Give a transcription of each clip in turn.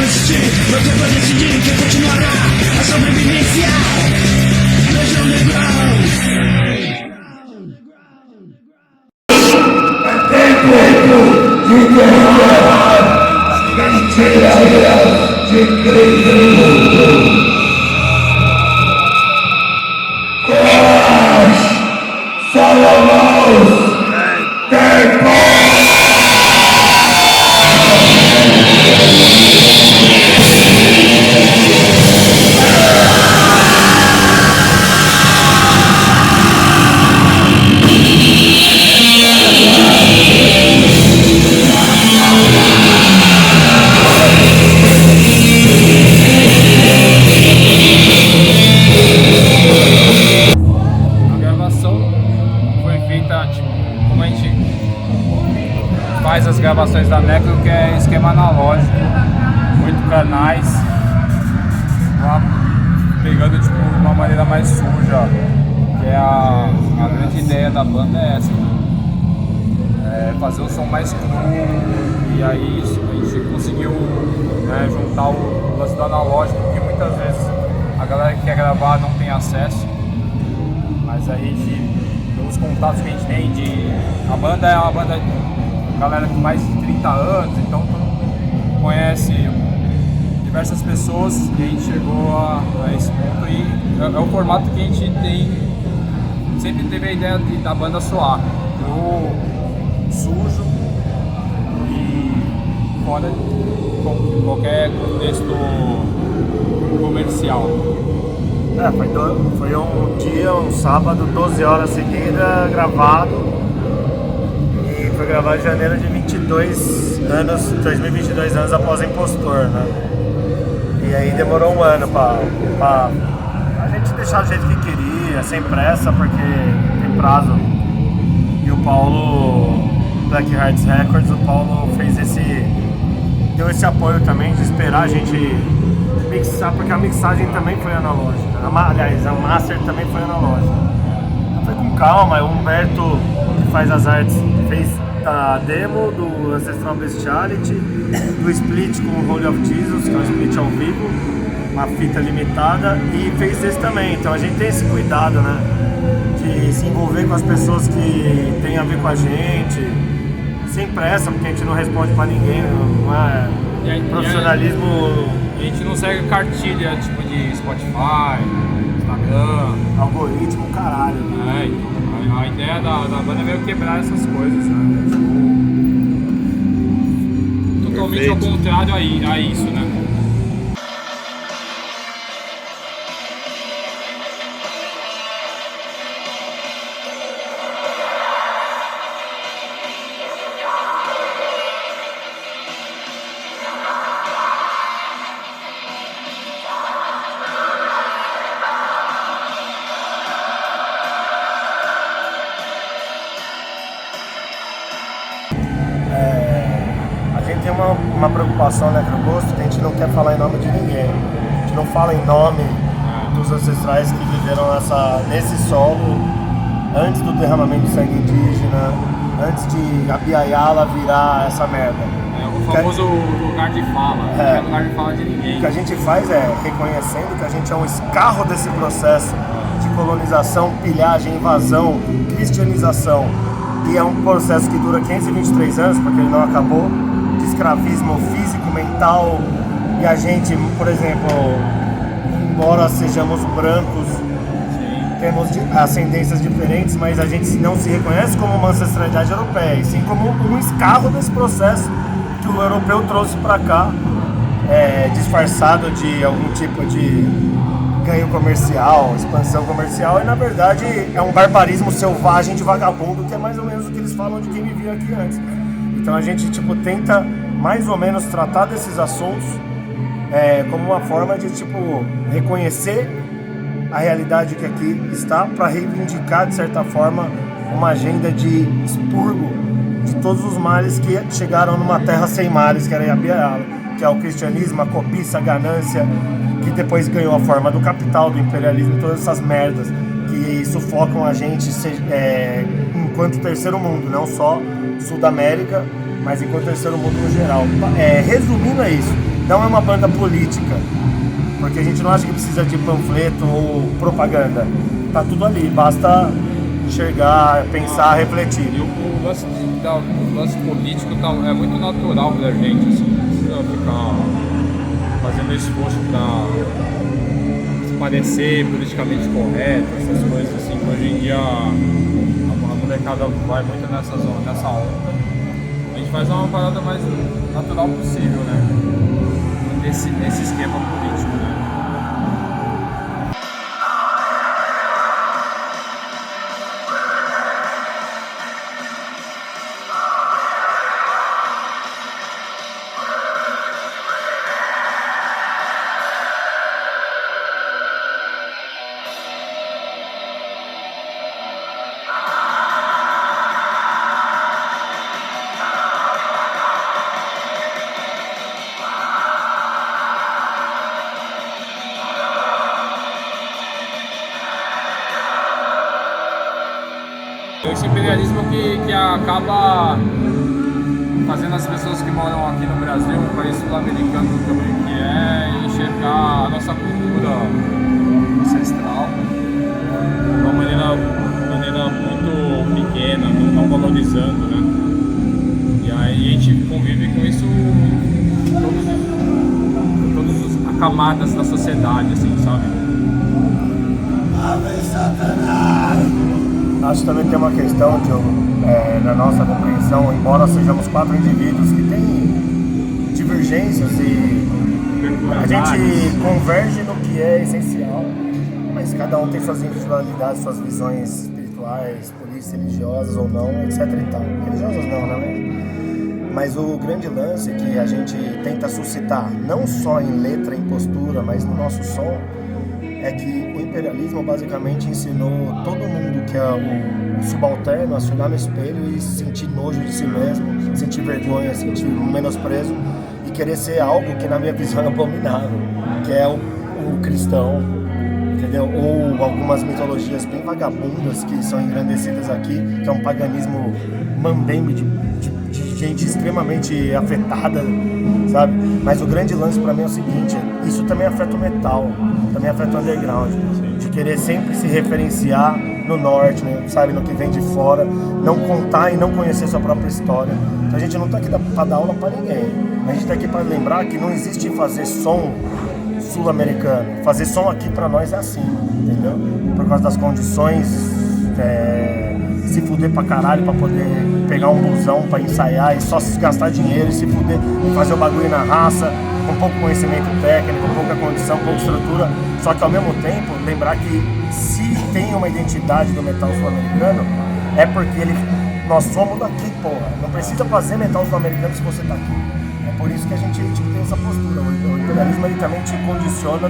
resistir, meu tempo é decidir que continuará a sobrevivência. Veja underground. É tempo de derrubar mentiras de Cristo. Salomão, tempo! Faz as gravações da Necro, que é esquema analógico, 8 canais, pegando tipo de uma maneira mais suja, que é a grande ideia da banda é essa, fazer o som mais cru, e aí a gente conseguiu, né, juntar o lance do analógico, que muitas vezes a galera que quer gravar não tem acesso, mas aí pelos contatos que a gente tem a banda é uma banda galera com mais de 30 anos, então todo mundo conhece diversas pessoas e a gente chegou a esse ponto e é o formato que a gente tem, sempre teve a ideia da banda soar, sujo e fora de qualquer contexto comercial. Foi um dia, um sábado, 12 horas seguidas, gravado. Foi gravado em janeiro de 2022 anos após Impostor, né? E aí demorou um ano pra a gente deixar do jeito que queria, sem pressa, porque tem prazo. E o Paulo, Black Hearts Records, o Paulo deu esse apoio também de esperar a gente mixar, porque a mixagem também foi analógica. Aliás, a master também foi analógica. Então foi com calma, o Humberto, que faz as artes, fez a demo do Ancestral Bestiality, do split com o Holy of Jesus, que é um split ao vivo, uma fita limitada, e fez esse também. Então a gente tem esse cuidado, né, de se envolver com as pessoas que tem a ver com a gente, sem pressa, porque a gente não responde pra ninguém, não é profissionalismo. A gente não segue cartilha tipo de Spotify, Instagram, algoritmo, caralho. A ideia da banda é meio quebrar essas coisas, né? Totalmente ao contrário a isso, né? Tem uma preocupação, né, com o gosto, que a gente não quer falar em nome de ninguém. A gente não fala em nome dos ancestrais que viveram nesse solo antes do derramamento de sangue indígena, antes de a Biayala virar essa merda. O famoso lugar de fala, não é lugar de fala de ninguém. O que a gente faz é reconhecendo que a gente é um escarro desse processo de colonização, pilhagem, invasão, cristianização, e é um processo que dura 523 anos, porque ele não acabou, de escravismo físico, mental, e a gente, por exemplo, embora sejamos brancos, temos ascendências diferentes, mas a gente não se reconhece como uma ancestralidade europeia, e sim como um escarro desse processo que o europeu trouxe para cá, disfarçado de algum tipo de ganho comercial, expansão comercial, e na verdade é um barbarismo selvagem de vagabundo, que é mais ou menos o que eles falam de quem vivia aqui antes. Então a gente tenta mais ou menos tratar desses assuntos como uma forma de reconhecer a realidade que aqui está, para reivindicar de certa forma uma agenda de expurgo de todos os males que chegaram numa terra sem males, que era a Biayala, que é o cristianismo, a cobiça, a ganância, que depois ganhou a forma do capital, do imperialismo, todas essas merdas que sufocam a gente enquanto terceiro mundo, não só Sul da América, mas enquanto terceiro mundo no geral. Resumindo é isso, não é uma banda política, porque a gente não acha que precisa de panfleto ou propaganda. Tá tudo ali, basta enxergar, pensar, refletir. E o lance político é muito natural pra gente, assim, não precisa ficar fazendo esforço pra parecer politicamente correto, essas coisas assim, que hoje em dia a molecada vai muito nessa onda. A gente faz uma parada mais natural possível, né? Nesse esquema político, né? Esse imperialismo que acaba fazendo as pessoas que moram aqui no Brasil, um país sul-americano também, que é enxergar a nossa cultura ancestral de uma maneira muito pequena, não valorizando, né? E aí a gente convive com isso em todas as camadas da sociedade, assim, sabe? Ave Satanás! Acho que também tem uma questão, Diogo, na nossa compreensão, embora sejamos 4 indivíduos que têm divergências e a gente converge no que é essencial, mas cada um tem suas individualidades, suas visões espirituais, políticas, religiosas ou não, etc e tal. Religiosas não, né? Mas o grande lance que a gente tenta suscitar, não só em letra, em postura, mas no nosso som, é que o imperialismo basicamente ensinou todo mundo que é o subalterno a se olhar no espelho e sentir nojo de si mesmo, sentir vergonha, sentir menosprezo e querer ser algo que na minha visão é abominável, que é o cristão, entendeu? Ou algumas mitologias bem vagabundas que são engrandecidas aqui, que é um paganismo mambembe de gente extremamente afetada, sabe? Mas o grande lance pra mim é o seguinte, isso também afeta o metal, também afeta o underground, de querer sempre se referenciar no norte, né? Sabe, no que vem de fora, não contar e não conhecer sua própria história. Então a gente não tá aqui pra dar aula pra ninguém, a gente tá aqui pra lembrar que não existe fazer som sul-americano, fazer som aqui pra nós é assim, entendeu? Por causa das condições, se fuder pra caralho pra poder pegar um busão pra ensaiar e só gastar dinheiro e se fuder e fazer o bagulho na raça, com pouco conhecimento técnico, pouca condição, pouca estrutura, só que ao mesmo tempo lembrar que se tem uma identidade do metal sul-americano é porque nós somos daqui, porra, não precisa fazer metal sul-americano se você tá aqui. É por isso que a gente tem essa postura. O imperialismo ele também te condiciona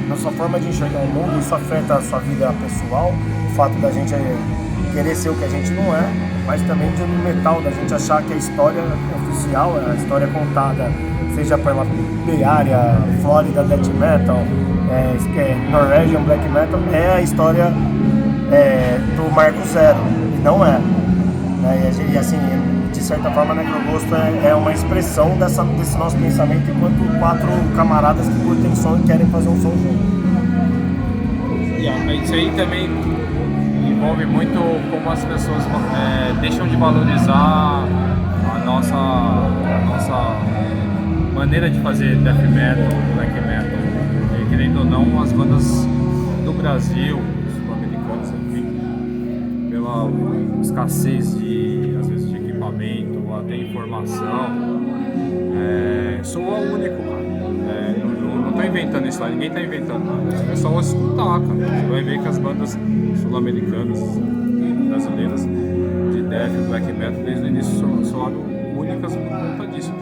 na sua forma de enxergar o mundo, isso afeta a sua vida pessoal, o fato da gente querer ser o que a gente não é, mas também de um metal, da gente achar que a história oficial, a história contada, seja pela Bay Area, Florida Death Metal, Norwegian Black Metal, é a história do Marco Zero, e não é. E assim, de certa forma, Necrogosto é uma expressão desse nosso pensamento enquanto 4 camaradas que curtem som e querem fazer um som junto. Isso aí também envolve muito como as pessoas deixam de valorizar a nossa maneira de fazer death metal, black metal. E, querendo ou não, as bandas do Brasil, sul-americanas, enfim, pela escassez às vezes de equipamento, até informação, soa único, cara. Não tô inventando isso lá, ninguém tá inventando nada. É só escutar, cara. Você vai ver que as bandas sul-americanas, brasileiras, de death e black metal, desde o início soaram únicas por conta disso.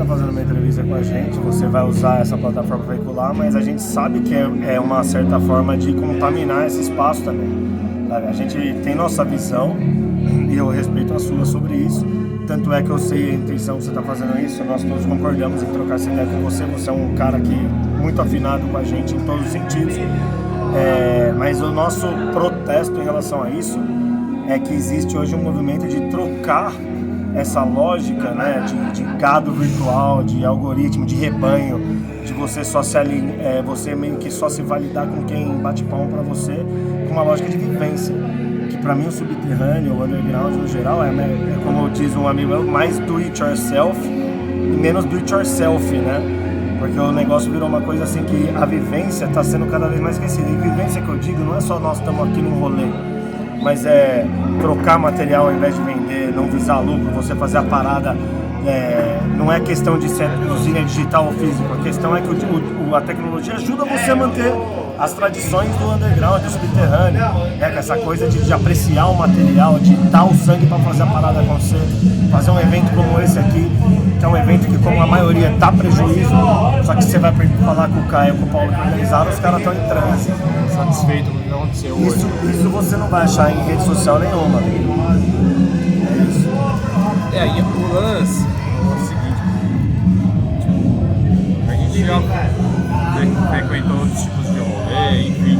fazendo uma entrevista com a gente, você vai usar essa plataforma veicular, mas a gente sabe que é uma certa forma de contaminar esse espaço também. Sabe? A gente tem nossa visão e eu respeito a sua sobre isso. Tanto é que eu sei a intenção que você está fazendo isso, nós todos concordamos em trocar essa ideia com você. Você é um cara que muito afinado com a gente em todos os sentidos. Mas o nosso protesto em relação a isso é que existe hoje um movimento de trocar essa lógica, né, de gado virtual, de algoritmo, de rebanho, de você só você meio que só se validar com quem bate pão para você, com uma lógica de vivência. Que para mim o subterrâneo, o underground no geral, é como diz um amigo meu, mais do it yourself e menos do it yourself, né? Porque o negócio virou uma coisa assim que a vivência está sendo cada vez mais esquecida. E vivência que eu digo não é só nós estamos aqui num rolê, mas é trocar material ao invés de vender, não visar lucro, você fazer a parada. Não é questão de ser usina digital ou físico, a questão é que a tecnologia ajuda você a manter as tradições do underground, do subterrâneo, com essa coisa de apreciar o material, de dar o sangue para fazer a parada acontecer, fazer um evento como esse aqui, que é um evento que, como a maioria, dá prejuízo, só que você vai falar com o Caio, com o Paulo que organizaram, os caras estão em transe. Satisfeito com o que aconteceu hoje. Isso você não vai achar em rede social nenhuma. É isso. E o lance é o seguinte, a gente já frequentou outros tipos de rolê, enfim.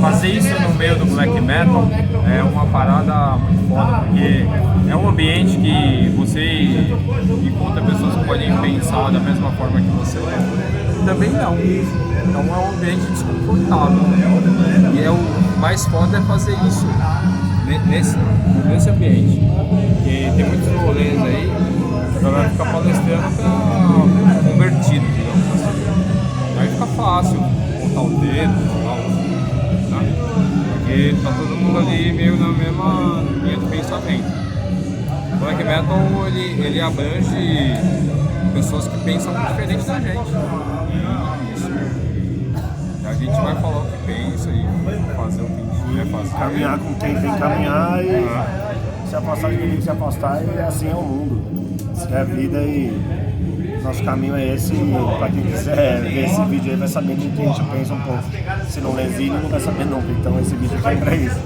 Fazer isso no meio do black metal é uma parada muito foda, porque é um ambiente que você encontra pessoas que podem pensar da mesma forma que você também não. Então é um ambiente desconfortável. E o mais foda é fazer isso nesse ambiente. Porque tem muitos rolês aí que a galera fica palestrando pra convertido, digamos assim. Aí fica fácil botar o dedo e tal, né? Porque tá todo mundo ali meio na mesma linha de pensamento. O black metal ele abrange pessoas que pensam diferente da gente. Isso. E a gente vai falar o que pensa e fazer o que a gente quer fazer. Caminhar com quem tem que caminhar e se apostar de quem tem que se apostar, e assim é o mundo. Isso é a vida e nosso caminho é esse. E pra quem quiser ver esse vídeo aí vai saber do que a gente pensa um pouco. Se não lê vídeo não vai saber nunca, então esse vídeo aqui é pra isso.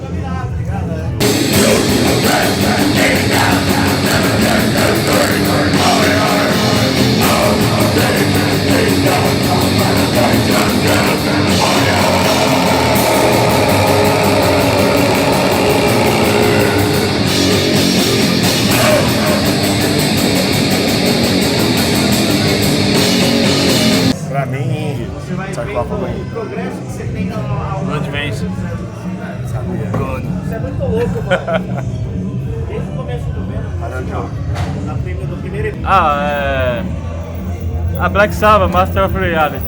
Pra mim, sabe qual foi o progresso que você tem no Onde vence? Sabia. Isso é muito louco, mano. Desde o começo do ano, do primeiro A Black Sabbath, Master of Reality.